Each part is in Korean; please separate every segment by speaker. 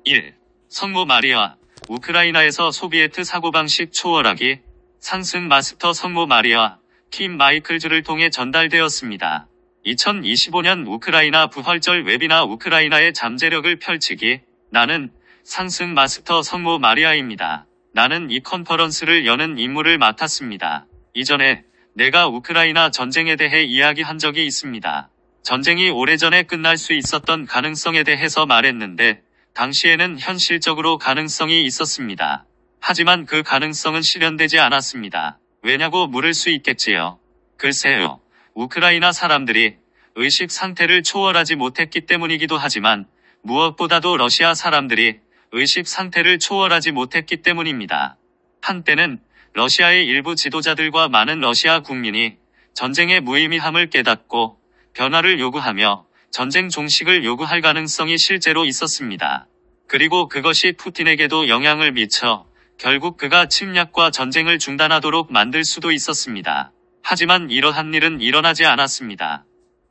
Speaker 1: 1. 성모 마리아. 우크라이나에서 소비에트 사고방식 초월하기. 상승 마스터 성모 마리아, 킴 마이클즈를 통해 전달되었습니다. 2025년 우크라이나 부활절 웨비나 우크라이나의 잠재력을 펼치기. 나는 상승 마스터 성모 마리아입니다. 나는 이 컨퍼런스를 여는 임무를 맡았습니다. 이전에 내가 우크라이나 전쟁에 대해 이야기한 적이 있습니다. 전쟁이 오래전에 끝날 수 있었던 가능성에 대해서 말했는데 당시에는 현실적으로 가능성이 있었습니다. 하지만 그 가능성은 실현되지 않았습니다. 왜냐고 물을 수 있겠지요. 글쎄요. 우크라이나 사람들이 의식 상태를 초월하지 못했기 때문이기도 하지만 무엇보다도 러시아 사람들이 의식 상태를 초월하지 못했기 때문입니다. 한때는 러시아의 일부 지도자들과 많은 러시아 국민이 전쟁의 무의미함을 깨닫고 변화를 요구하며 전쟁 종식을 요구할 가능성이 실제로 있었습니다. 그리고 그것이 푸틴에게도 영향을 미쳐 결국 그가 침략과 전쟁을 중단하도록 만들 수도 있었습니다. 하지만 이러한 일은 일어나지 않았습니다.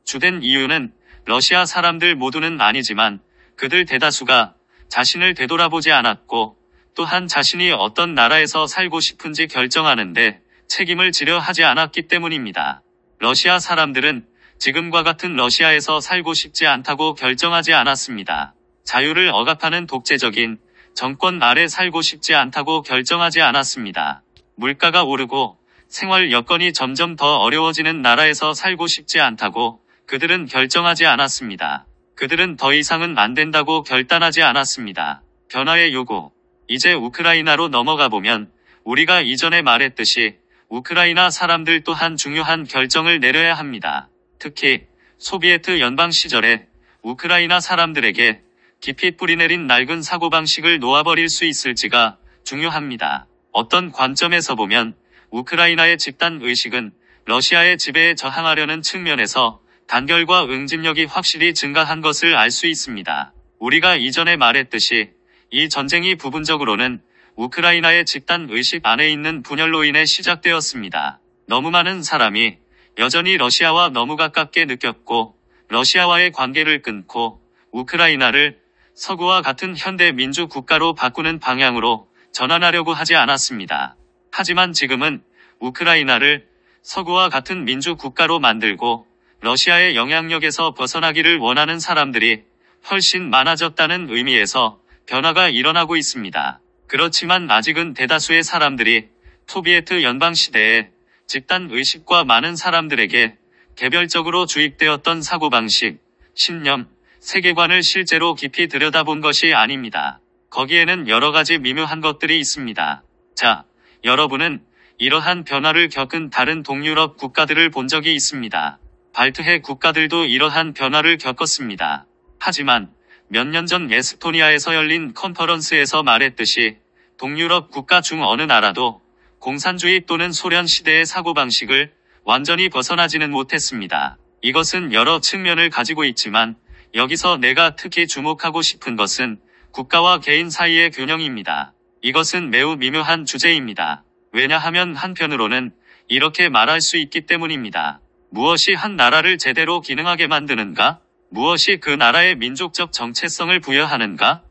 Speaker 1: 주된 이유는 러시아 사람들 모두는 아니지만 그들 대다수가 자신을 되돌아보지 않았고 또한 자신이 어떤 나라에서 살고 싶은지 결정하는데 책임을 지려 하지 않았기 때문입니다. 러시아 사람들은 지금과 같은 러시아에서 살고 싶지 않다고 결정하지 않았습니다. 자유를 억압하는 독재적인 정권 아래 살고 싶지 않다고 결정하지 않았습니다. 물가가 오르고 생활 여건이 점점 더 어려워지는 나라에서 살고 싶지 않다고 그들은 결정하지 않았습니다. 그들은 더 이상은 안 된다고 결단하지 않았습니다. 변화의 요구. 이제 우크라이나로 넘어가 보면 우리가 이전에 말했듯이 우크라이나 사람들 또한 중요한 결정을 내려야 합니다. 특히 소비에트 연방 시절에 우크라이나 사람들에게 깊이 뿌리내린 낡은 사고방식을 놓아버릴 수 있을지가 중요합니다. 어떤 관점에서 보면 우크라이나의 집단의식은 러시아의 지배에 저항하려는 측면에서 단결과 응집력이 확실히 증가한 것을 알 수 있습니다. 우리가 이전에 말했듯이 이 전쟁이 부분적으로는 우크라이나의 집단의식 안에 있는 분열로 인해 시작되었습니다. 너무 많은 사람이 여전히 러시아와 너무 가깝게 느꼈고 러시아와의 관계를 끊고 우크라이나를 서구와 같은 현대 민주 국가로 바꾸는 방향으로 전환하려고 하지 않았습니다. 하지만 지금은 우크라이나를 서구와 같은 민주 국가로 만들고 러시아의 영향력에서 벗어나기를 원하는 사람들이 훨씬 많아졌다는 의미에서 변화가 일어나고 있습니다. 그렇지만 아직은 대다수의 사람들이 소비에트 연방 시대에 집단의식과 많은 사람들에게 개별적으로 주입되었던 사고방식, 신념, 세계관을 실제로 깊이 들여다본 것이 아닙니다. 거기에는 여러 가지 미묘한 것들이 있습니다. 자, 여러분은 이러한 변화를 겪은 다른 동유럽 국가들을 본 적이 있습니다. 발트해 국가들도 이러한 변화를 겪었습니다. 하지만 몇 년 전 에스토니아에서 열린 컨퍼런스에서 말했듯이 동유럽 국가 중 어느 나라도 공산주의 또는 소련 시대의 사고방식을 완전히 벗어나지는 못했습니다. 이것은 여러 측면을 가지고 있지만 여기서 내가 특히 주목하고 싶은 것은 국가와 개인 사이의 균형입니다. 이것은 매우 미묘한 주제입니다. 왜냐하면 한편으로는 이렇게 말할 수 있기 때문입니다. 무엇이 한 나라를 제대로 기능하게 만드는가? 무엇이 그 나라의 민족적 정체성을 부여하는가?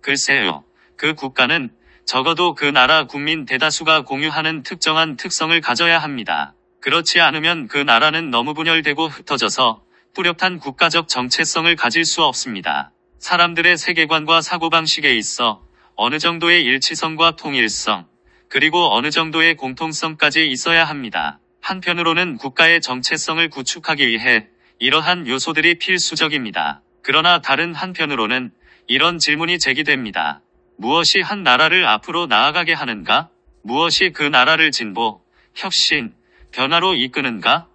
Speaker 1: 글쎄요. 그 국가는 적어도 그 나라 국민 대다수가 공유하는 특정한 특성을 가져야 합니다. 그렇지 않으면 그 나라는 너무 분열되고 흩어져서 뚜렷한 국가적 정체성을 가질 수 없습니다. 사람들의 세계관과 사고방식에 있어 어느 정도의 일치성과 통일성, 그리고 어느 정도의 공통성까지 있어야 합니다. 한편으로는 국가의 정체성을 구축하기 위해 이러한 요소들이 필수적입니다. 그러나 다른 한편으로는 이런 질문이 제기됩니다. 무엇이 한 나라를 앞으로 나아가게 하는가? 무엇이 그 나라를 진보, 혁신, 변화로 이끄는가?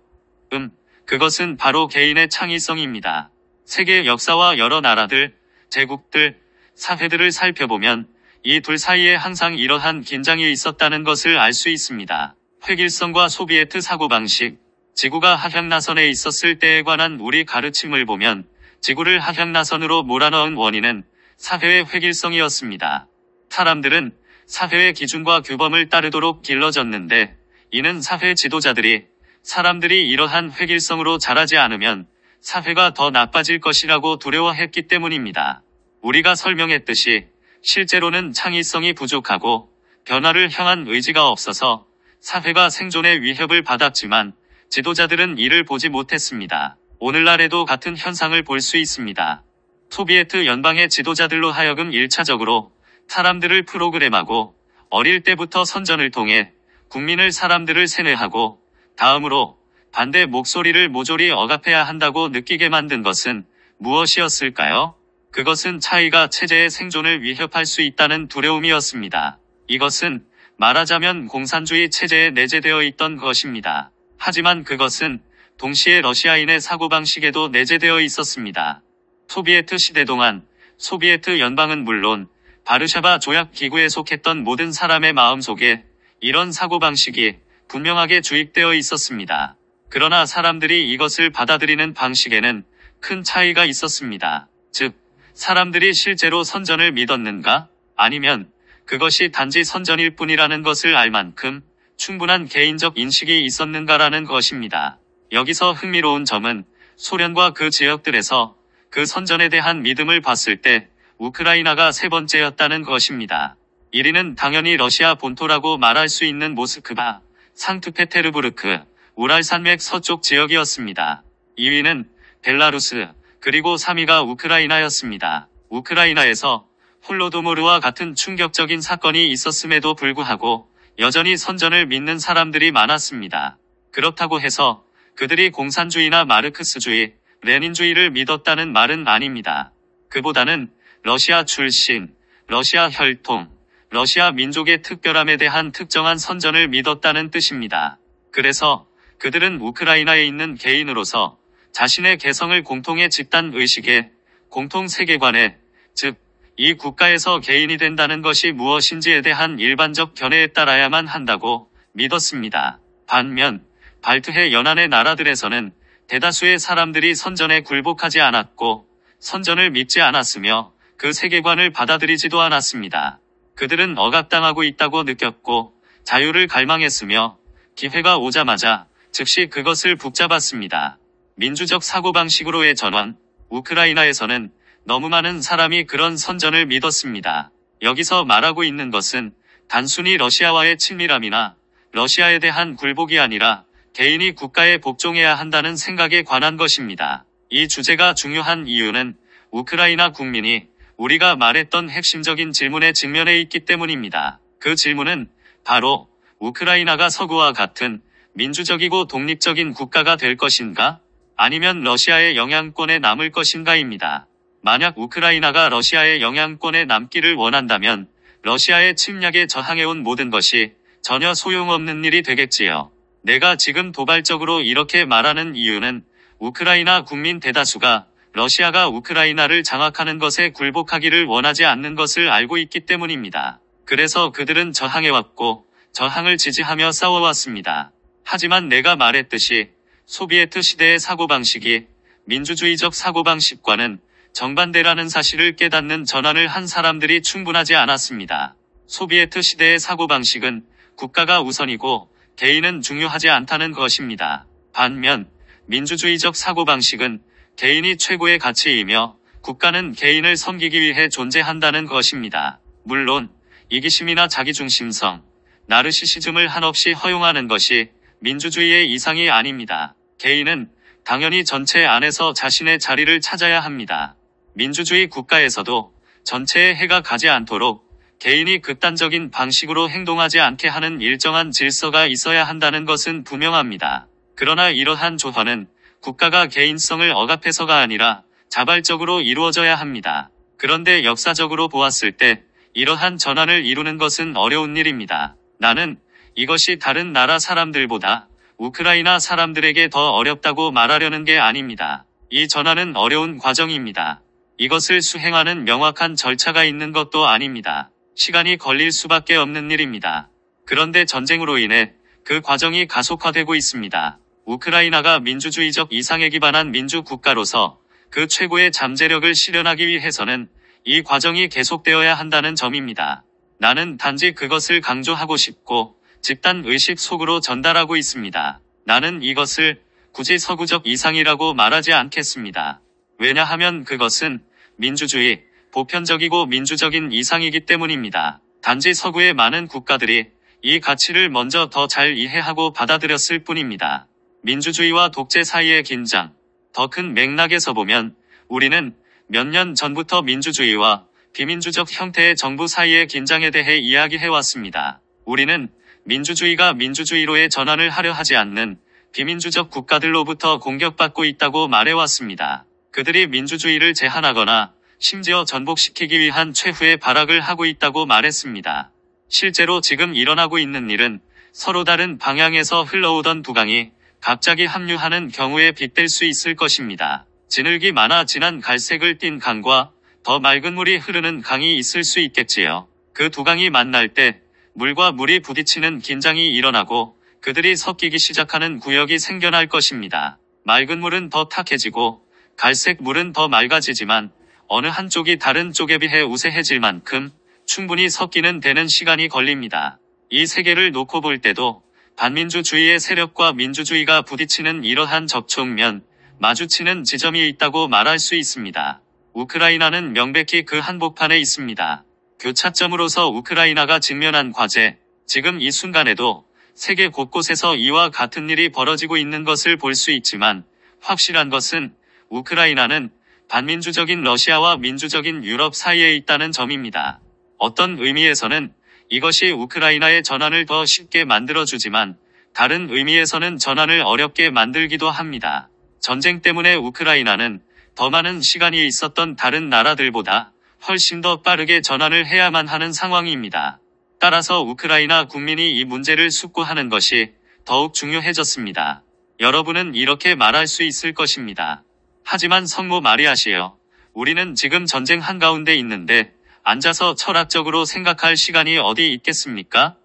Speaker 1: 그것은 바로 개인의 창의성입니다. 세계 역사와 여러 나라들, 제국들, 사회들을 살펴보면 이 둘 사이에 항상 이러한 긴장이 있었다는 것을 알 수 있습니다. 획일성과 소비에트 사고방식, 지구가 하향나선에 있었을 때에 관한 우리 가르침을 보면 지구를 하향나선으로 몰아넣은 원인은 사회의 획일성이었습니다. 사람들은 사회의 기준과 규범을 따르도록 길러졌는데 이는 사회 지도자들이 사람들이 이러한 획일성으로 자라지 않으면 사회가 더 나빠질 것이라고 두려워했기 때문입니다. 우리가 설명했듯이 실제로는 창의성이 부족하고 변화를 향한 의지가 없어서 사회가 생존의 위협을 받았지만 지도자들은 이를 보지 못했습니다. 오늘날에도 같은 현상을 볼 수 있습니다. 소비에트 연방의 지도자들로 하여금 1차적으로 사람들을 프로그램하고 어릴 때부터 선전을 통해 국민을 사람들을 세뇌하고 다음으로 반대 목소리를 모조리 억압해야 한다고 느끼게 만든 것은 무엇이었을까요? 그것은 차이가 체제의 생존을 위협할 수 있다는 두려움이었습니다. 이것은 말하자면 공산주의 체제에 내재되어 있던 것입니다. 하지만 그것은 동시에 러시아인의 사고방식에도 내재되어 있었습니다. 소비에트 시대 동안 소비에트 연방은 물론 바르샤바 조약 기구에 속했던 모든 사람의 마음속에 이런 사고방식이 분명하게 주입되어 있었습니다. 그러나 사람들이 이것을 받아들이는 방식에는 큰 차이가 있었습니다. 즉, 사람들이 실제로 선전을 믿었는가? 아니면 그것이 단지 선전일 뿐이라는 것을 알 만큼 충분한 개인적 인식이 있었는가라는 것입니다. 여기서 흥미로운 점은 소련과 그 지역들에서 그 선전에 대한 믿음을 봤을 때 우크라이나가 세 번째였다는 것입니다. 1위는 당연히 러시아 본토라고 말할 수 있는 모스크바, 상트페테르부르크, 우랄산맥 서쪽 지역이었습니다. 2위는 벨라루스, 그리고 3위가 우크라이나였습니다. 우크라이나에서 홀로도모르와 같은 충격적인 사건이 있었음에도 불구하고 여전히 선전을 믿는 사람들이 많았습니다. 그렇다고 해서 그들이 공산주의나 마르크스주의, 레닌주의를 믿었다는 말은 아닙니다. 그보다는 러시아 출신, 러시아 혈통, 러시아 민족의 특별함에 대한 특정한 선전을 믿었다는 뜻입니다. 그래서 그들은 우크라이나에 있는 개인으로서 자신의 개성을 공통의 집단의식에, 공통 세계관에, 즉, 이 국가에서 개인이 된다는 것이 무엇인지에 대한 일반적 견해에 따라야만 한다고 믿었습니다. 반면 발트해 연안의 나라들에서는 대다수의 사람들이 선전에 굴복하지 않았고 선전을 믿지 않았으며 그 세계관을 받아들이지도 않았습니다. 그들은 억압당하고 있다고 느꼈고 자유를 갈망했으며 기회가 오자마자 즉시 그것을 붙잡았습니다. 민주적 사고방식으로의 전환, 우크라이나에서는 너무 많은 사람이 그런 선전을 믿었습니다. 여기서 말하고 있는 것은 단순히 러시아와의 친밀함이나 러시아에 대한 굴복이 아니라 개인이 국가에 복종해야 한다는 생각에 관한 것입니다. 이 주제가 중요한 이유는 우크라이나 국민이 우리가 말했던 핵심적인 질문에 직면해 있기 때문입니다. 그 질문은 바로 우크라이나가 서구와 같은 민주적이고 독립적인 국가가 될 것인가? 아니면 러시아의 영향권에 남을 것인가입니다. 만약 우크라이나가 러시아의 영향권에 남기를 원한다면 러시아의 침략에 저항해온 모든 것이 전혀 소용없는 일이 되겠지요. 내가 지금 도발적으로 이렇게 말하는 이유는 우크라이나 국민 대다수가 러시아가 우크라이나를 장악하는 것에 굴복하기를 원하지 않는 것을 알고 있기 때문입니다. 그래서 그들은 저항해왔고 저항을 지지하며 싸워왔습니다. 하지만 내가 말했듯이 소비에트 시대의 사고방식이 민주주의적 사고방식과는 정반대라는 사실을 깨닫는 전환을 한 사람들이 충분하지 않았습니다. 소비에트 시대의 사고방식은 국가가 우선이고 개인은 중요하지 않다는 것입니다. 반면 민주주의적 사고방식은 개인이 최고의 가치이며 국가는 개인을 섬기기 위해 존재한다는 것입니다. 물론 이기심이나 자기중심성, 나르시시즘을 한없이 허용하는 것이 민주주의의 이상이 아닙니다. 개인은 당연히 전체 안에서 자신의 자리를 찾아야 합니다. 민주주의 국가에서도 전체에 해가 가지 않도록 개인이 극단적인 방식으로 행동하지 않게 하는 일정한 질서가 있어야 한다는 것은 분명합니다. 그러나 이러한 조화는 국가가 개인성을 억압해서가 아니라 자발적으로 이루어져야 합니다. 그런데 역사적으로 보았을 때 이러한 전환을 이루는 것은 어려운 일입니다. 나는 이것이 다른 나라 사람들보다 우크라이나 사람들에게 더 어렵다고 말하려는 게 아닙니다. 이 전환은 어려운 과정입니다. 이것을 수행하는 명확한 절차가 있는 것도 아닙니다. 시간이 걸릴 수밖에 없는 일입니다. 그런데 전쟁으로 인해 그 과정이 가속화되고 있습니다. 우크라이나가 민주주의적 이상에 기반한 민주국가로서 그 최고의 잠재력을 실현하기 위해서는 이 과정이 계속되어야 한다는 점입니다. 나는 단지 그것을 강조하고 싶고 집단의식 속으로 전달하고 있습니다. 나는 이것을 굳이 서구적 이상이라고 말하지 않겠습니다. 왜냐하면 그것은 민주주의, 보편적이고 민주적인 이상이기 때문입니다. 단지 서구의 많은 국가들이 이 가치를 먼저 더 잘 이해하고 받아들였을 뿐입니다. 민주주의와 독재 사이의 긴장. 더 큰 맥락에서 보면 우리는 몇 년 전부터 민주주의와 비민주적 형태의 정부 사이의 긴장에 대해 이야기해왔습니다. 우리는 민주주의가 민주주의로의 전환을 하려 하지 않는 비민주적 국가들로부터 공격받고 있다고 말해왔습니다. 그들이 민주주의를 제한하거나 심지어 전복시키기 위한 최후의 발악을 하고 있다고 말했습니다. 실제로 지금 일어나고 있는 일은 서로 다른 방향에서 흘러오던 두 강이 갑자기 합류하는 경우에 빗댈 수 있을 것입니다. 진흙이 많아 진한 갈색을 띤 강과 더 맑은 물이 흐르는 강이 있을 수 있겠지요. 그 두 강이 만날 때 물과 물이 부딪히는 긴장이 일어나고 그들이 섞이기 시작하는 구역이 생겨날 것입니다. 맑은 물은 더 탁해지고 갈색 물은 더 맑아지지만 어느 한쪽이 다른 쪽에 비해 우세해질 만큼 충분히 섞이는 데는 시간이 걸립니다. 이 세계를 놓고 볼 때도 반민주주의의 세력과 민주주의가 부딪히는 이러한 접촉면, 마주치는 지점이 있다고 말할 수 있습니다. 우크라이나는 명백히 그 한복판에 있습니다. 교차점으로서 우크라이나가 직면한 과제, 지금 이 순간에도 세계 곳곳에서 이와 같은 일이 벌어지고 있는 것을 볼 수 있지만 확실한 것은 우크라이나는 반민주적인 러시아와 민주적인 유럽 사이에 있다는 점입니다. 어떤 의미에서는 이것이 우크라이나의 전환을 더 쉽게 만들어주지만 다른 의미에서는 전환을 어렵게 만들기도 합니다. 전쟁 때문에 우크라이나는 더 많은 시간이 있었던 다른 나라들보다 훨씬 더 빠르게 전환을 해야만 하는 상황입니다. 따라서 우크라이나 국민이 이 문제를 숙고하는 것이 더욱 중요해졌습니다. 여러분은 이렇게 말할 수 있을 것입니다. 하지만 성모 마리아시여, 우리는 지금 전쟁 한가운데 있는데 앉아서 철학적으로 생각할 시간이 어디 있겠습니까?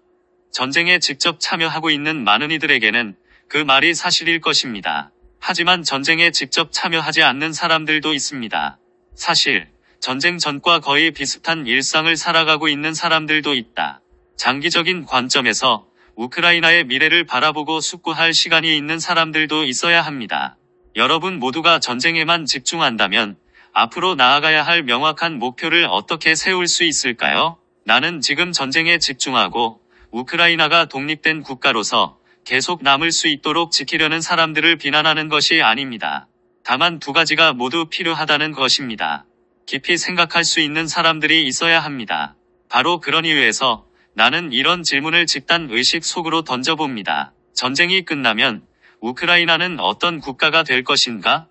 Speaker 1: 전쟁에 직접 참여하고 있는 많은 이들에게는 그 말이 사실일 것입니다. 하지만 전쟁에 직접 참여하지 않는 사람들도 있습니다. 사실 전쟁 전과 거의 비슷한 일상을 살아가고 있는 사람들도 있다. 장기적인 관점에서 우크라이나의 미래를 바라보고 숙고할 시간이 있는 사람들도 있어야 합니다. 여러분 모두가 전쟁에만 집중한다면 앞으로 나아가야 할 명확한 목표를 어떻게 세울 수 있을까요? 나는 지금 전쟁에 집중하고 우크라이나가 독립된 국가로서 계속 남을 수 있도록 지키려는 사람들을 비난하는 것이 아닙니다. 다만 두 가지가 모두 필요하다는 것입니다. 깊이 생각할 수 있는 사람들이 있어야 합니다. 바로 그런 이유에서 나는 이런 질문을 집단 의식 속으로 던져봅니다. 전쟁이 끝나면 우크라이나는 어떤 국가가 될 것인가?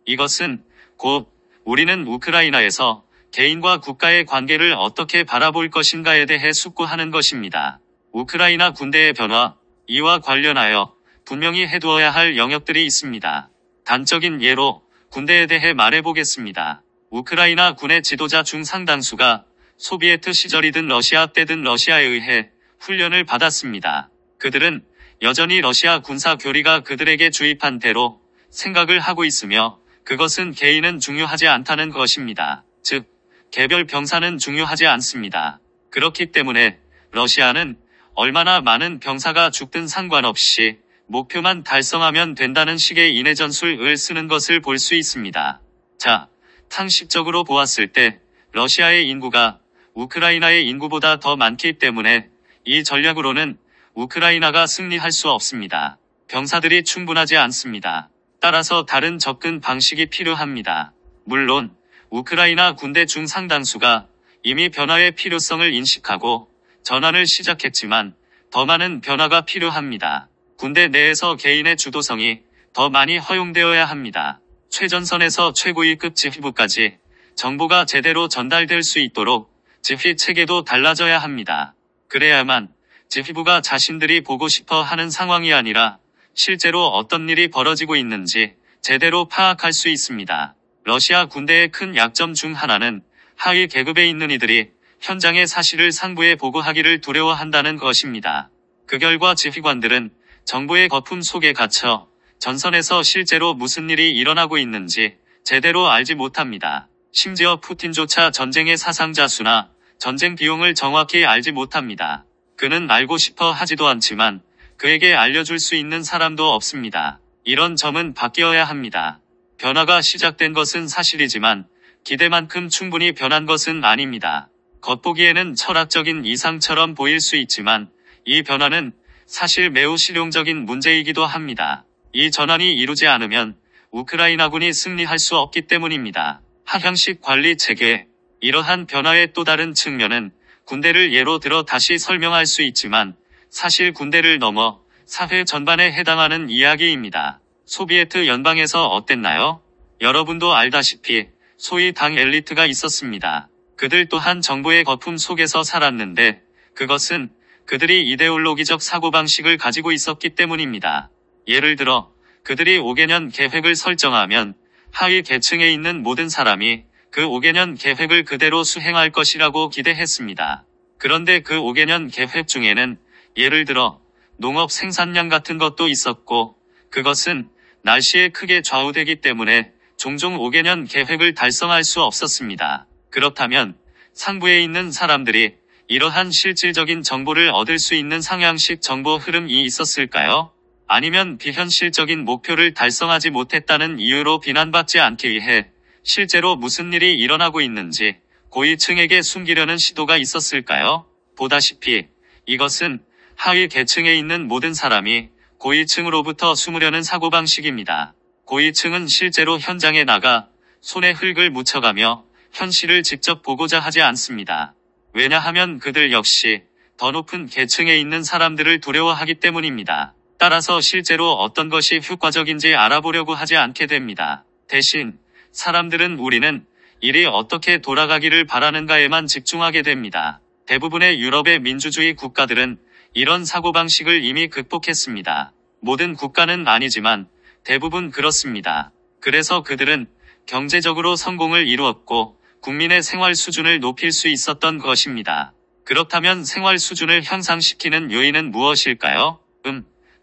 Speaker 1: 이것은 곧 우리는 우크라이나에서 개인과 국가의 관계를 어떻게 바라볼 것인가에 대해 숙고하는 것입니다. 우크라이나 군대의 변화, 이와 관련하여 분명히 해두어야 할 영역들이 있습니다. 단적인 예로 군대에 대해 말해보겠습니다. 우크라이나 군의 지도자 중 상당수가 소비에트 시절이든 러시아 때든 러시아에 의해 훈련을 받았습니다. 그들은 여전히 러시아 군사 교리가 그들에게 주입한 대로 생각을 하고 있으며 그것은 개인은 중요하지 않다는 것입니다. 즉, 개별 병사는 중요하지 않습니다. 그렇기 때문에 러시아는 얼마나 많은 병사가 죽든 상관없이 목표만 달성하면 된다는 식의 인해전술을 쓰는 것을 볼 수 있습니다. 자, 상식적으로 보았을 때 러시아의 인구가 우크라이나의 인구보다 더 많기 때문에 이 전략으로는 우크라이나가 승리할 수 없습니다. 병사들이 충분하지 않습니다. 따라서 다른 접근 방식이 필요합니다. 물론 우크라이나 군대 중 상당수가 이미 변화의 필요성을 인식하고 전환을 시작했지만 더 많은 변화가 필요합니다. 군대 내에서 개인의 주도성이 더 많이 허용되어야 합니다. 최전선에서 최고위급 지휘부까지 정보가 제대로 전달될 수 있도록 지휘 체계도 달라져야 합니다. 그래야만 지휘부가 자신들이 보고 싶어 하는 상황이 아니라 실제로 어떤 일이 벌어지고 있는지 제대로 파악할 수 있습니다. 러시아 군대의 큰 약점 중 하나는 하위 계급에 있는 이들이 현장의 사실을 상부에 보고하기를 두려워한다는 것입니다. 그 결과 지휘관들은 정보의 거품 속에 갇혀 전선에서 실제로 무슨 일이 일어나고 있는지 제대로 알지 못합니다. 심지어 푸틴조차 전쟁의 사상자 수나 전쟁 비용을 정확히 알지 못합니다. 그는 알고 싶어 하지도 않지만 그에게 알려줄 수 있는 사람도 없습니다. 이런 점은 바뀌어야 합니다. 변화가 시작된 것은 사실이지만 기대만큼 충분히 변한 것은 아닙니다. 겉보기에는 철학적인 이상처럼 보일 수 있지만 이 변화는 사실 매우 실용적인 문제이기도 합니다. 이 전환이 이루지 않으면 우크라이나군이 승리할 수 없기 때문입니다. 하향식 관리 체계. 이러한 변화의 또 다른 측면은 군대를 예로 들어 다시 설명할 수 있지만 사실 군대를 넘어 사회 전반에 해당하는 이야기입니다. 소비에트 연방에서 어땠나요? 여러분도 알다시피 소위 당 엘리트가 있었습니다. 그들 또한 정부의 거품 속에서 살았는데 그것은 그들이 이데올로기적 사고방식을 가지고 있었기 때문입니다. 예를 들어 그들이 5개년 계획을 설정하면 하위 계층에 있는 모든 사람이 그 5개년 계획을 그대로 수행할 것이라고 기대했습니다. 그런데 그 5개년 계획 중에는 예를 들어 농업 생산량 같은 것도 있었고 그것은 날씨에 크게 좌우되기 때문에 종종 5개년 계획을 달성할 수 없었습니다. 그렇다면 상부에 있는 사람들이 이러한 실질적인 정보를 얻을 수 있는 상향식 정보 흐름이 있었을까요? 아니면 비현실적인 목표를 달성하지 못했다는 이유로 비난받지 않기 위해 실제로 무슨 일이 일어나고 있는지 고위층에게 숨기려는 시도가 있었을까요? 보다시피 이것은 하위 계층에 있는 모든 사람이 고위층으로부터 숨으려는 사고방식입니다. 고위층은 실제로 현장에 나가 손에 흙을 묻혀가며 현실을 직접 보고자 하지 않습니다. 왜냐하면 그들 역시 더 높은 계층에 있는 사람들을 두려워하기 때문입니다. 따라서 실제로 어떤 것이 효과적인지 알아보려고 하지 않게 됩니다. 대신 사람들은 우리는 일이 어떻게 돌아가기를 바라는가에만 집중하게 됩니다. 대부분의 유럽의 민주주의 국가들은 이런 사고방식을 이미 극복했습니다. 모든 국가는 아니지만 대부분 그렇습니다. 그래서 그들은 경제적으로 성공을 이루었고 국민의 생활 수준을 높일 수 있었던 것입니다. 그렇다면 생활 수준을 향상시키는 요인은 무엇일까요?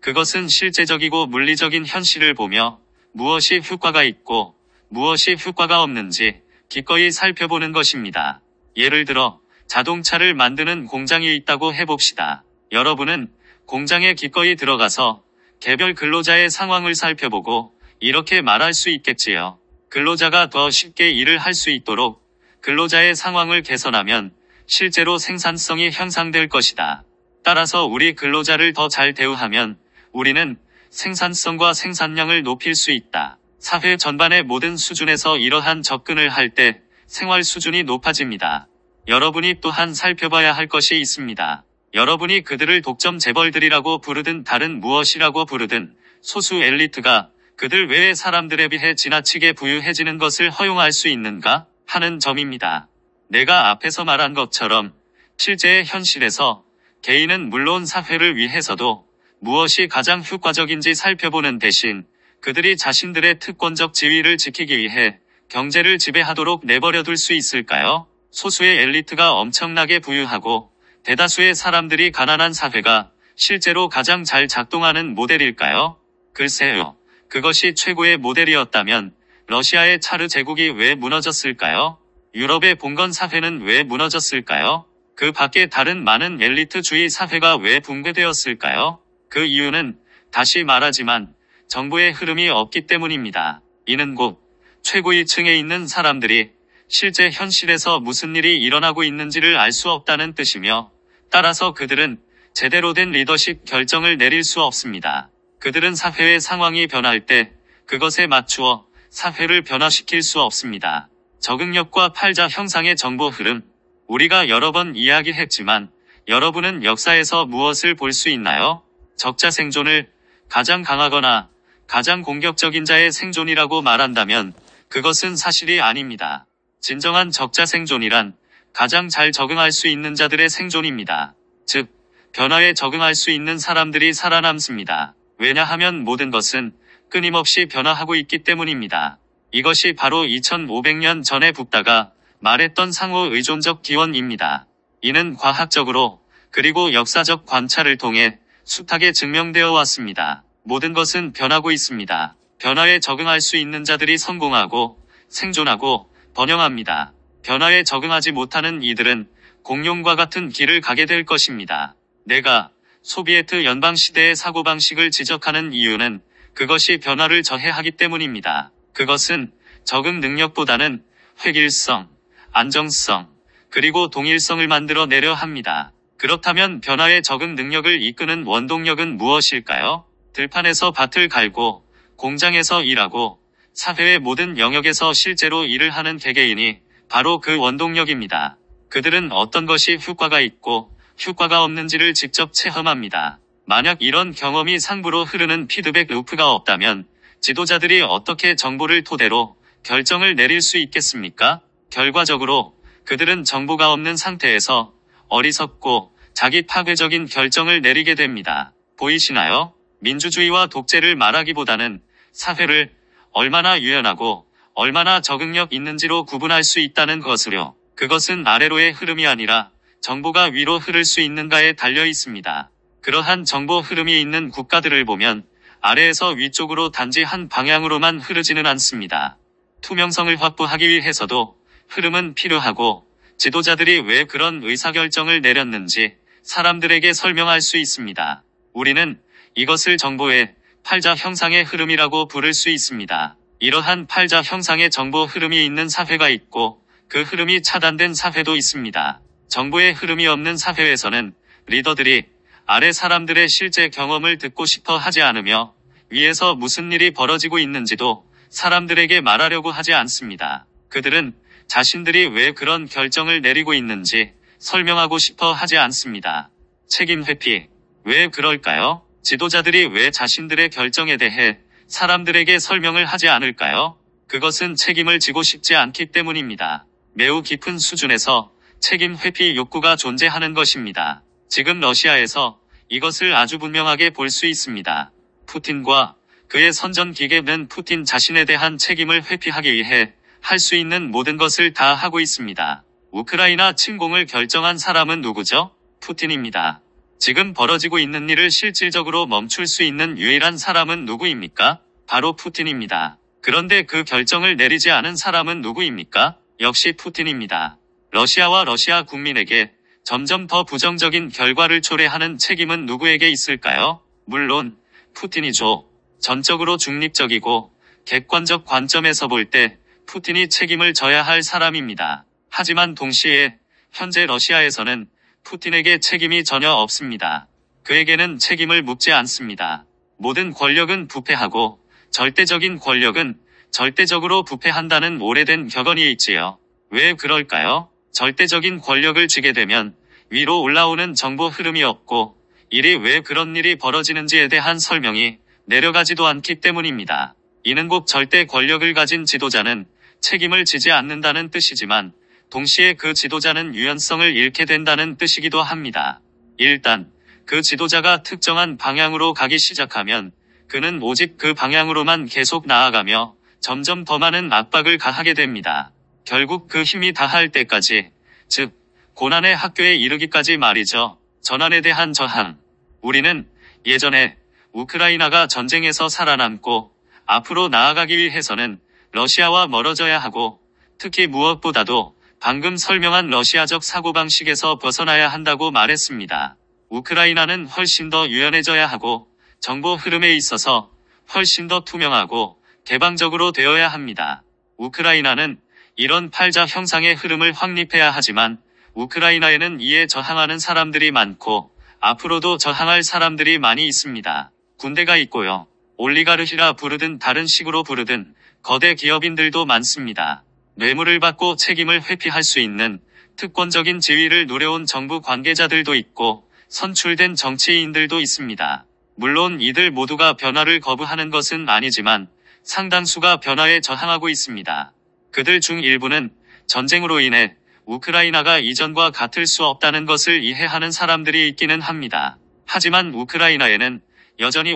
Speaker 1: 그것은 실제적이고 물리적인 현실을 보며 무엇이 효과가 있고 무엇이 효과가 없는지 기꺼이 살펴보는 것입니다. 예를 들어 자동차를 만드는 공장이 있다고 해봅시다. 여러분은 공장에 기꺼이 들어가서 개별 근로자의 상황을 살펴보고 이렇게 말할 수 있겠지요. 근로자가 더 쉽게 일을 할 수 있도록 근로자의 상황을 개선하면 실제로 생산성이 향상될 것이다. 따라서 우리 근로자를 더 잘 대우하면 우리는 생산성과 생산량을 높일 수 있다. 사회 전반의 모든 수준에서 이러한 접근을 할 때 생활 수준이 높아집니다. 여러분이 또한 살펴봐야 할 것이 있습니다. 여러분이 그들을 독점 재벌들이라고 부르든 다른 무엇이라고 부르든 소수 엘리트가 그들 외의 사람들에 비해 지나치게 부유해지는 것을 허용할 수 있는가 하는 점입니다. 내가 앞에서 말한 것처럼 실제의 현실에서 개인은 물론 사회를 위해서도 무엇이 가장 효과적인지 살펴보는 대신 그들이 자신들의 특권적 지위를 지키기 위해 경제를 지배하도록 내버려둘 수 있을까요? 소수의 엘리트가 엄청나게 부유하고 대다수의 사람들이 가난한 사회가 실제로 가장 잘 작동하는 모델일까요? 글쎄요. 그것이 최고의 모델이었다면 러시아의 차르 제국이 왜 무너졌을까요? 유럽의 봉건 사회는 왜 무너졌을까요? 그 밖에 다른 많은 엘리트주의 사회가 왜 붕괴되었을까요? 그 이유는 다시 말하지만 정보의 흐름이 없기 때문입니다. 이는 곧 최고위층에 있는 사람들이 실제 현실에서 무슨 일이 일어나고 있는지를 알 수 없다는 뜻이며 따라서 그들은 제대로 된 리더십 결정을 내릴 수 없습니다. 그들은 사회의 상황이 변할 때 그것에 맞추어 사회를 변화시킬 수 없습니다. 적응력과 팔자 형상의 정보 흐름. 우리가 여러 번 이야기했지만 여러분은 역사에서 무엇을 볼 수 있나요? 적자 생존을 가장 강하거나 가장 공격적인 자의 생존이라고 말한다면 그것은 사실이 아닙니다. 진정한 적자 생존이란 가장 잘 적응할 수 있는 자들의 생존입니다. 즉, 변화에 적응할 수 있는 사람들이 살아남습니다. 왜냐하면 모든 것은 끊임없이 변화하고 있기 때문입니다. 이것이 바로 2500년 전에 붓다가 말했던 상호 의존적 기원입니다. 이는 과학적으로 그리고 역사적 관찰을 통해 숱하게 증명되어 왔습니다. 모든 것은 변하고 있습니다. 변화에 적응할 수 있는 자들이 성공하고 생존하고 번영합니다. 변화에 적응하지 못하는 이들은 공룡과 같은 길을 가게 될 것입니다. 내가 소비에트 연방 시대의 사고방식을 지적하는 이유는 그것이 변화를 저해하기 때문입니다. 그것은 적응 능력보다는 획일성, 안정성, 그리고 동일성을 만들어내려 합니다. 그렇다면 변화의 적응 능력을 이끄는 원동력은 무엇일까요? 들판에서 밭을 갈고 공장에서 일하고 사회의 모든 영역에서 실제로 일을 하는 개개인이 바로 그 원동력입니다. 그들은 어떤 것이 효과가 있고 효과가 없는지를 직접 체험합니다. 만약 이런 경험이 상부로 흐르는 피드백 루프가 없다면 지도자들이 어떻게 정보를 토대로 결정을 내릴 수 있겠습니까? 결과적으로 그들은 정보가 없는 상태에서 어리석고 자기 파괴적인 결정을 내리게 됩니다. 보이시나요? 민주주의와 독재를 말하기보다는 사회를 얼마나 유연하고 얼마나 적응력 있는지로 구분할 수 있다는 것으로, 그것은 아래로의 흐름이 아니라 정보가 위로 흐를 수 있는가에 달려 있습니다. 그러한 정보 흐름이 있는 국가들을 보면 아래에서 위쪽으로 단지 한 방향으로만 흐르지는 않습니다. 투명성을 확보하기 위해서도 흐름은 필요하고 지도자들이 왜 그런 의사결정을 내렸는지 사람들에게 설명할 수 있습니다. 우리는 이것을 정보의 팔자 형상의 흐름이라고 부를 수 있습니다. 이러한 팔자 형상의 정보 흐름이 있는 사회가 있고 그 흐름이 차단된 사회도 있습니다. 정보의 흐름이 없는 사회에서는 리더들이 아래 사람들의 실제 경험을 듣고 싶어 하지 않으며 위에서 무슨 일이 벌어지고 있는지도 사람들에게 말하려고 하지 않습니다. 그들은 자신들이 왜 그런 결정을 내리고 있는지 설명하고 싶어 하지 않습니다. 책임 회피. 왜 그럴까요? 지도자들이 왜 자신들의 결정에 대해 사람들에게 설명을 하지 않을까요? 그것은 책임을 지고 싶지 않기 때문입니다. 매우 깊은 수준에서 책임 회피 욕구가 존재하는 것입니다. 지금 러시아에서 이것을 아주 분명하게 볼 수 있습니다. 푸틴과 그의 선전기계는 푸틴 자신에 대한 책임을 회피하기 위해 할 수 있는 모든 것을 다 하고 있습니다. 우크라이나 침공을 결정한 사람은 누구죠? 푸틴입니다. 지금 벌어지고 있는 일을 실질적으로 멈출 수 있는 유일한 사람은 누구입니까? 바로 푸틴입니다. 그런데 그 결정을 내리지 않은 사람은 누구입니까? 역시 푸틴입니다. 러시아와 러시아 국민에게 점점 더 부정적인 결과를 초래하는 책임은 누구에게 있을까요? 물론 푸틴이죠. 전적으로 중립적이고 객관적 관점에서 볼 때 푸틴이 책임을 져야 할 사람입니다. 하지만 동시에 현재 러시아에서는 푸틴에게 책임이 전혀 없습니다. 그에게는 책임을 묻지 않습니다. 모든 권력은 부패하고 절대적인 권력은 절대적으로 부패한다는 오래된 격언이 있지요. 왜 그럴까요? 절대적인 권력을 쥐게 되면 위로 올라오는 정보 흐름이 없고 일이 왜 그런 일이 벌어지는지에 대한 설명이 내려가지도 않기 때문입니다. 이는 꼭 절대 권력을 가진 지도자는 책임을 지지 않는다는 뜻이지만 동시에 그 지도자는 유연성을 잃게 된다는 뜻이기도 합니다. 일단 그 지도자가 특정한 방향으로 가기 시작하면 그는 오직 그 방향으로만 계속 나아가며 점점 더 많은 압박을 가하게 됩니다. 결국 그 힘이 다할 때까지, 즉 고난의 학교에 이르기까지 말이죠. 전환에 대한 저항. 우리는 예전에 우크라이나가 전쟁에서 살아남고 앞으로 나아가기 위해서는 러시아와 멀어져야 하고 특히 무엇보다도 방금 설명한 러시아적 사고방식에서 벗어나야 한다고 말했습니다. 우크라이나는 훨씬 더 유연해져야 하고 정보 흐름에 있어서 훨씬 더 투명하고 개방적으로 되어야 합니다. 우크라이나는 이런 팔자 형상의 흐름을 확립해야 하지만 우크라이나에는 이에 저항하는 사람들이 많고 앞으로도 저항할 사람들이 많이 있습니다. 군대가 있고요. 올리가르히라 부르든 다른 식으로 부르든 거대 기업인들도 많습니다. 뇌물을 받고 책임을 회피할 수 있는 특권적인 지위를 누려온 정부 관계자들도 있고 선출된 정치인들도 있습니다. 물론 이들 모두가 변화를 거부하는 것은 아니지만 상당수가 변화에 저항하고 있습니다. 그들 중 일부는 전쟁으로 인해 우크라이나가 이전과 같을 수 없다는 것을 이해하는 사람들이 있기는 합니다. 하지만 우크라이나에는 여전히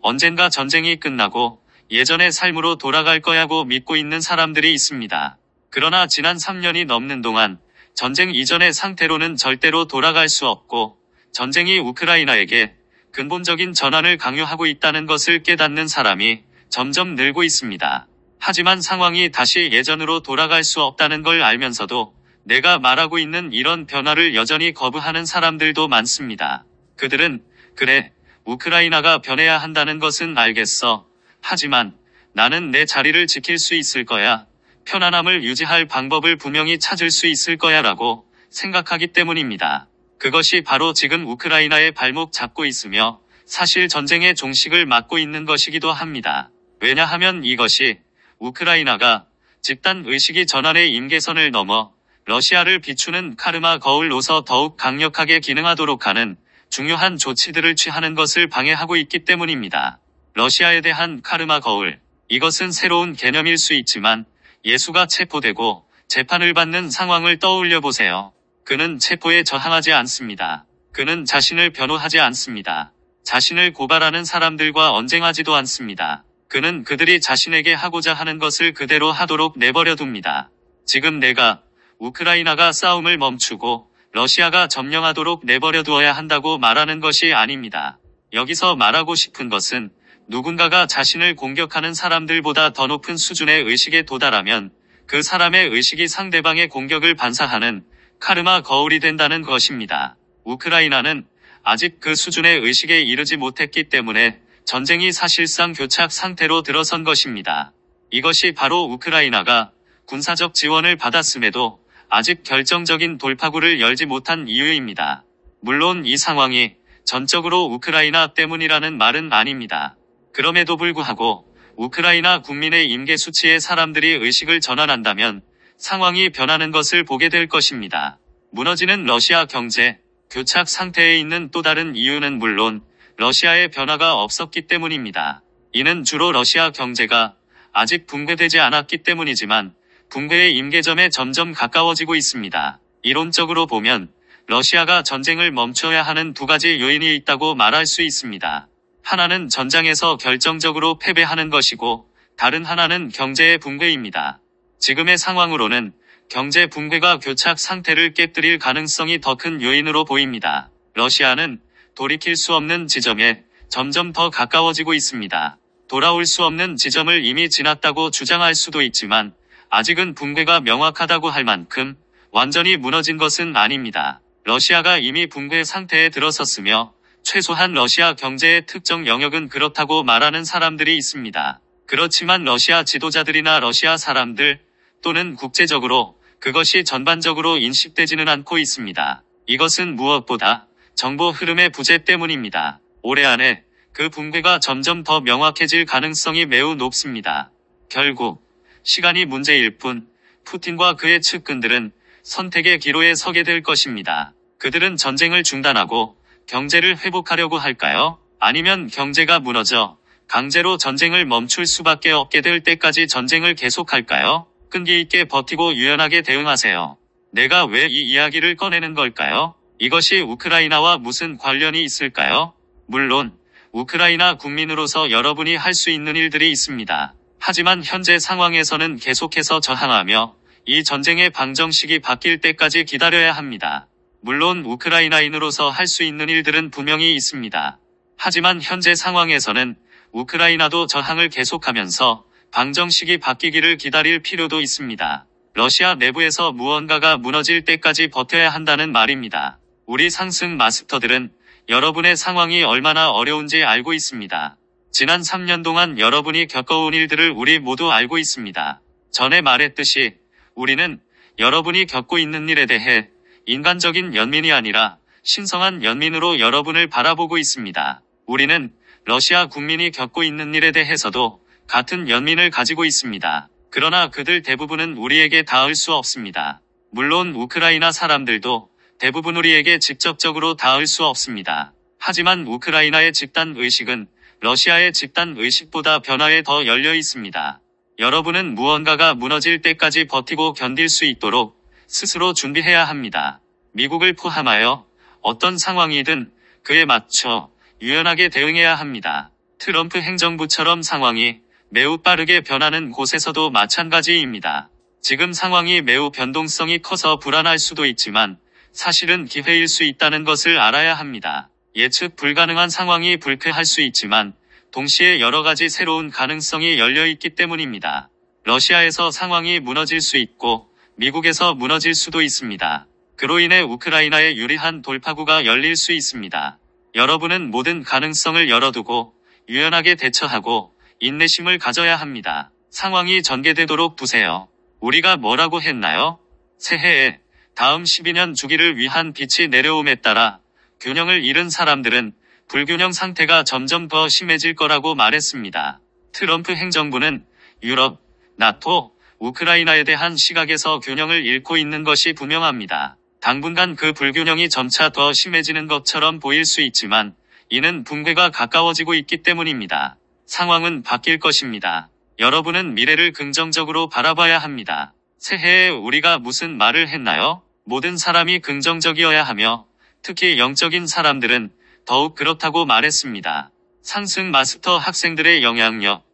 Speaker 1: 언젠가 전쟁이 끝나고 예전의 삶으로 돌아갈 거야고 믿고 있는 사람들이 있습니다. 그러나 지난 3년이 넘는 동안 전쟁 이전의 상태로는 절대로 돌아갈 수 없고 전쟁이 우크라이나에게 근본적인 전환을 강요하고 있다는 것을 깨닫는 사람이 점점 늘고 있습니다. 하지만 상황이 다시 예전으로 돌아갈 수 없다는 걸 알면서도 내가 말하고 있는 이런 변화를 여전히 거부하는 사람들도 많습니다. 그들은 그래, 우크라이나가 변해야 한다는 것은 알겠어. 하지만 나는 내 자리를 지킬 수 있을 거야. 편안함을 유지할 방법을 분명히 찾을 수 있을 거야 라고 생각하기 때문입니다. 그것이 바로 지금 우크라이나의 발목 잡고 있으며 사실 전쟁의 종식을 막고 있는 것이기도 합니다. 왜냐하면 이것이 우크라이나가 집단 의식이 전환의 임계선을 넘어 러시아를 비추는 카르마 거울로서 더욱 강력하게 기능하도록 하는 중요한 조치들을 취하는 것을 방해하고 있기 때문입니다. 러시아에 대한 카르마 거울. 이것은 새로운 개념일 수 있지만 예수가 체포되고 재판을 받는 상황을 떠올려 보세요. 그는 체포에 저항하지 않습니다. 그는 자신을 변호하지 않습니다. 자신을 고발하는 사람들과 언쟁하지도 않습니다. 그는 그들이 자신에게 하고자 하는 것을 그대로 하도록 내버려 둡니다. 지금 내가 우크라이나가 싸움을 멈추고 러시아가 점령하도록 내버려 두어야 한다고 말하는 것이 아닙니다. 여기서 말하고 싶은 것은 누군가가 자신을 공격하는 사람들보다 더 높은 수준의 의식에 도달하면 그 사람의 의식이 상대방의 공격을 반사하는 카르마 거울이 된다는 것입니다. 우크라이나는 아직 그 수준의 의식에 이르지 못했기 때문에 전쟁이 사실상 교착 상태로 들어선 것입니다. 이것이 바로 우크라이나가 군사적 지원을 받았음에도 아직 결정적인 돌파구를 열지 못한 이유입니다. 물론 이 상황이 전적으로 우크라이나 때문이라는 말은 아닙니다. 그럼에도 불구하고 우크라이나 국민의 임계 수치의 사람들이 의식을 전환한다면 상황이 변하는 것을 보게 될 것입니다. 무너지는 러시아 경제, 교착 상태에 있는 또 다른 이유는 물론 러시아의 변화가 없었기 때문입니다. 이는 주로 러시아 경제가 아직 붕괴되지 않았기 때문이지만 붕괴의 임계점에 점점 가까워지고 있습니다. 이론적으로 보면 러시아가 전쟁을 멈춰야 하는 두 가지 요인이 있다고 말할 수 있습니다. 하나는 전장에서 결정적으로 패배하는 것이고 다른 하나는 경제의 붕괴입니다. 지금의 상황으로는 경제 붕괴가 교착 상태를 깨뜨릴 가능성이 더 큰 요인으로 보입니다. 러시아는 돌이킬 수 없는 지점에 점점 더 가까워지고 있습니다. 돌아올 수 없는 지점을 이미 지났다고 주장할 수도 있지만 아직은 붕괴가 명확하다고 할 만큼 완전히 무너진 것은 아닙니다. 러시아가 이미 붕괴 상태에 들어섰으며 최소한 러시아 경제의 특정 영역은 그렇다고 말하는 사람들이 있습니다. 그렇지만 러시아 지도자들이나 러시아 사람들 또는 국제적으로 그것이 전반적으로 인식되지는 않고 있습니다. 이것은 무엇보다 정보 흐름의 부재 때문입니다. 올해 안에 그 붕괴가 점점 더 명확해질 가능성이 매우 높습니다. 결국 시간이 문제일 뿐 푸틴과 그의 측근들은 선택의 기로에 서게 될 것입니다. 그들은 전쟁을 중단하고 경제를 회복하려고 할까요? 아니면 경제가 무너져 강제로 전쟁을 멈출 수밖에 없게 될 때까지 전쟁을 계속할까요? 끈기 있게 버티고 유연하게 대응하세요. 내가 왜 이 이야기를 꺼내는 걸까요? 이것이 우크라이나와 무슨 관련이 있을까요? 물론 우크라이나 국민으로서 여러분이 할 수 있는 일들이 있습니다. 하지만 현재 상황에서는 계속해서 저항하며 이 전쟁의 방정식이 바뀔 때까지 기다려야 합니다. 물론 우크라이나인으로서 할 수 있는 일들은 분명히 있습니다. 하지만 현재 상황에서는 우크라이나도 저항을 계속하면서 방정식이 바뀌기를 기다릴 필요도 있습니다. 러시아 내부에서 무언가가 무너질 때까지 버텨야 한다는 말입니다. 우리 상승 마스터들은 여러분의 상황이 얼마나 어려운지 알고 있습니다. 지난 3년 동안 여러분이 겪어온 일들을 우리 모두 알고 있습니다. 전에 말했듯이 우리는 여러분이 겪고 있는 일에 대해 인간적인 연민이 아니라 신성한 연민으로 여러분을 바라보고 있습니다. 우리는 러시아 국민이 겪고 있는 일에 대해서도 같은 연민을 가지고 있습니다. 그러나 그들 대부분은 우리에게 닿을 수 없습니다. 물론 우크라이나 사람들도 대부분 우리에게 직접적으로 닿을 수 없습니다. 하지만 우크라이나의 집단 의식은 러시아의 집단 의식보다 변화에 더 열려 있습니다. 여러분은 무언가가 무너질 때까지 버티고 견딜 수 있도록 스스로 준비해야 합니다. 미국을 포함하여 어떤 상황이든 그에 맞춰 유연하게 대응해야 합니다. 트럼프 행정부처럼 상황이 매우 빠르게 변하는 곳에서도 마찬가지입니다. 지금 상황이 매우 변동성이 커서 불안할 수도 있지만 사실은 기회일 수 있다는 것을 알아야 합니다. 예측 불가능한 상황이 불쾌할 수 있지만 동시에 여러 가지 새로운 가능성이 열려 있기 때문입니다. 러시아에서 상황이 무너질 수 있고 미국에서 무너질 수도 있습니다. 그로 인해 우크라이나의 유리한 돌파구가 열릴 수 있습니다. 여러분은 모든 가능성을 열어두고 유연하게 대처하고 인내심을 가져야 합니다. 상황이 전개되도록 두세요. 우리가 뭐라고 했나요? 새해에 다음 12년 주기를 위한 빛이 내려옴에 따라 균형을 잃은 사람들은 불균형 상태가 점점 더 심해질 거라고 말했습니다. 트럼프 행정부는 유럽, 나토, 우크라이나에 대한 시각에서 균형을 잃고 있는 것이 분명합니다. 당분간 그 불균형이 점차 더 심해지는 것처럼 보일 수 있지만 이는 붕괴가 가까워지고 있기 때문입니다. 상황은 바뀔 것입니다. 여러분은 미래를 긍정적으로 바라봐야 합니다. 새해에 우리가 무슨 말을 했나요? 모든 사람이 긍정적이어야 하며 특히 영적인 사람들은 더욱 그렇다고 말했습니다. 상승 마스터 학생들의 영향력.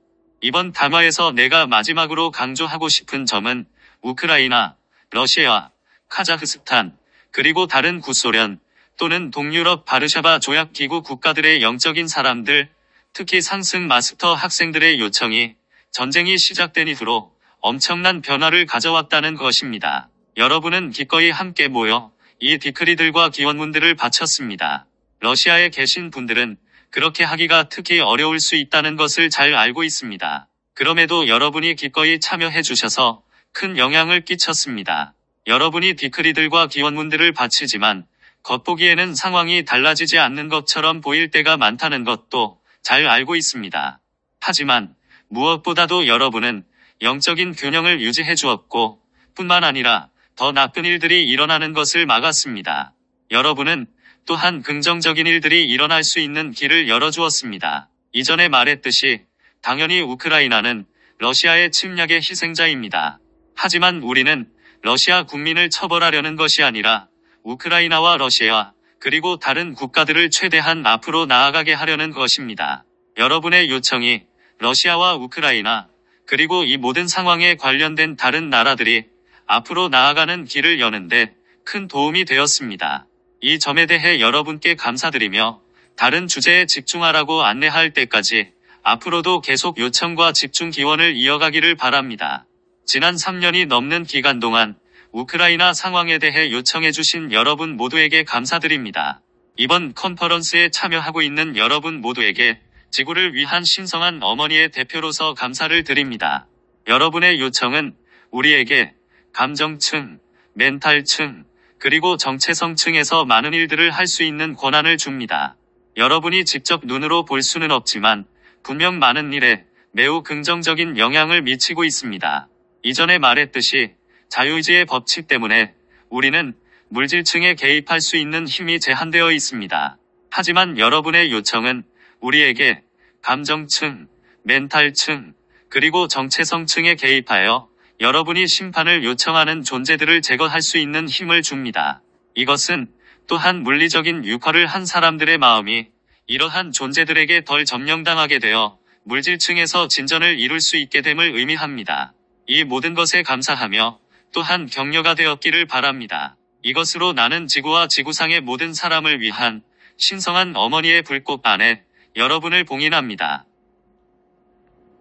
Speaker 1: 이번 담화에서 내가 마지막으로 강조하고 싶은 점은 우크라이나, 러시아, 카자흐스탄, 그리고 다른 구소련 또는 동유럽 바르샤바 조약기구 국가들의 영적인 사람들, 특히 상승 마스터 학생들의 요청이 전쟁이 시작된 이후로 엄청난 변화를 가져왔다는 것입니다. 여러분은 기꺼이 함께 모여 이 디크리들과 기원문들을 바쳤습니다. 러시아에 계신 분들은 그렇게 하기가 특히 어려울 수 있다는 것을 잘 알고 있습니다. 그럼에도 여러분이 기꺼이 참여해 주셔서 큰 영향을 끼쳤습니다. 여러분이 디크리들과 기원문들을 바치지만 겉보기에는 상황이 달라지지 않는 것처럼 보일 때가 많다는 것도 잘 알고 있습니다. 하지만 무엇보다도 여러분은 영적인 균형을 유지해 주었고 뿐만 아니라 더 나쁜 일들이 일어나는 것을 막았습니다. 여러분은 또한 긍정적인 일들이 일어날 수 있는 길을 열어주었습니다. 이전에 말했듯이 당연히 우크라이나는 러시아의 침략의 희생자입니다. 하지만 우리는 러시아 국민을 처벌하려는 것이 아니라 우크라이나와 러시아 그리고 다른 국가들을 최대한 앞으로 나아가게 하려는 것입니다. 여러분의 요청이 러시아와 우크라이나 그리고 이 모든 상황에 관련된 다른 나라들이 앞으로 나아가는 길을 여는데 큰 도움이 되었습니다. 이 점에 대해 여러분께 감사드리며 다른 주제에 집중하라고 안내할 때까지 앞으로도 계속 요청과 집중 기원을 이어가기를 바랍니다. 지난 3년이 넘는 기간 동안 우크라이나 상황에 대해 요청해주신 여러분 모두에게 감사드립니다. 이번 컨퍼런스에 참여하고 있는 여러분 모두에게 지구를 위한 신성한 어머니의 대표로서 감사를 드립니다. 여러분의 요청은 우리에게 감정층, 멘탈층, 그리고 정체성층에서 많은 일들을 할 수 있는 권한을 줍니다. 여러분이 직접 눈으로 볼 수는 없지만 분명 많은 일에 매우 긍정적인 영향을 미치고 있습니다. 이전에 말했듯이 자유의지의 법칙 때문에 우리는 물질층에 개입할 수 있는 힘이 제한되어 있습니다. 하지만 여러분의 요청은 우리에게 감정층, 멘탈층, 그리고 정체성층에 개입하여 여러분이 심판을 요청하는 존재들을 제거할 수 있는 힘을 줍니다. 이것은 또한 물리적인 육화를 한 사람들의 마음이 이러한 존재들에게 덜 점령당하게 되어 물질층에서 진전을 이룰 수 있게 됨을 의미합니다. 이 모든 것에 감사하며 또한 격려가 되었기를 바랍니다. 이것으로 나는 지구와 지구상의 모든 사람을 위한 신성한 어머니의 불꽃 안에 여러분을 봉인합니다.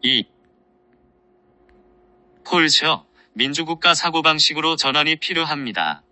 Speaker 1: 2. 폴셔, 민주국가 사고방식으로 전환이 필요합니다.